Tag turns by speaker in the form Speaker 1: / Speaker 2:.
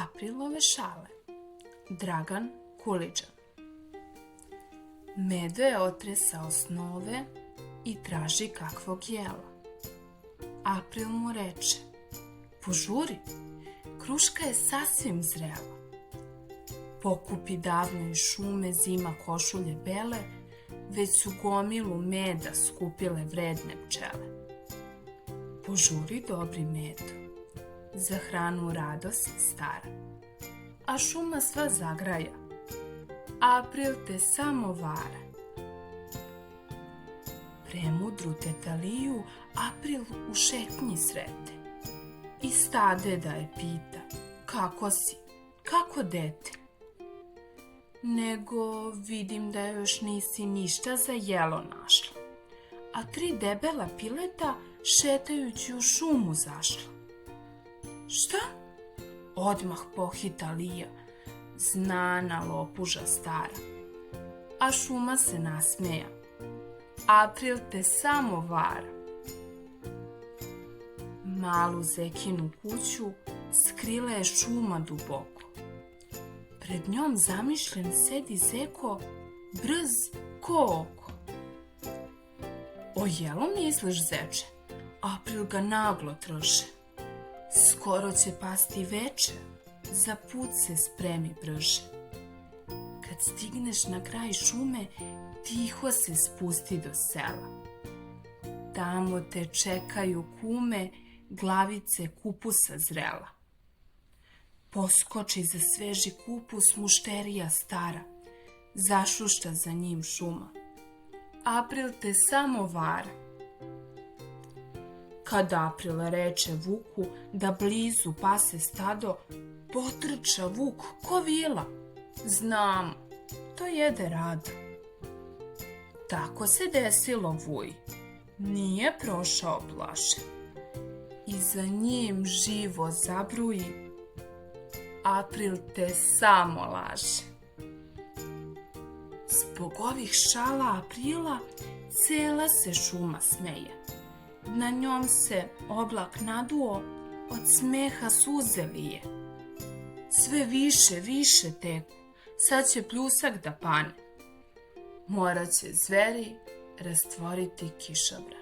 Speaker 1: Aprilove šale. Dragan Kuliđan. Medo je otresao snove i traži kakvog jela. April mu reče: požuri, kruška je sasvim zrela. Pokupi davno iz šume zima košulje bele, već su gomilu meda skupile vredne pčele. Požuri, dobri medo, za hranu radost stara, a šuma sva zagraja, April te samo vara. Premudru tetaliju April u šetnji srete i stadeda je pita: kako si, kako dete? Nego vidim da još nisi ništa za jelo našla, a 3 debela pileta šetajući u šumu zašla. Šta? Odmah pohita Lija, znana lopuža stara, a šuma se nasmeja: April te samo vara. Malu zekinu kuću skrila je šuma duboko. Pred njom zamišljen sedi zeko, brz ko oko. O jelu misliš, zeče? April ga naglo trše. Skoro će pasti veče, za put se spremi brže. Kad stigneš na kraj šume, tiho se spusti do sela. Tamo te čekaju kume, glavice kupusa zrela. Poskoči za sveži kupus mušterija stara, zašušta za njim šuma: April te samo vara. Kad April reče vuku da blizu pase stado, potrča vuk ko vila: znam, to jede rado. Tako se desilo vuj, nije prošao plašen, i za njim živo zabruji: April te samo laže. Zbog ovih šala Aprila cela se šuma smeje. Na njom se oblak naduo, od smeha suze lije. Sve više, više teku, sad će pljusak da pane. Morat će zveri rastvoriti kišobran.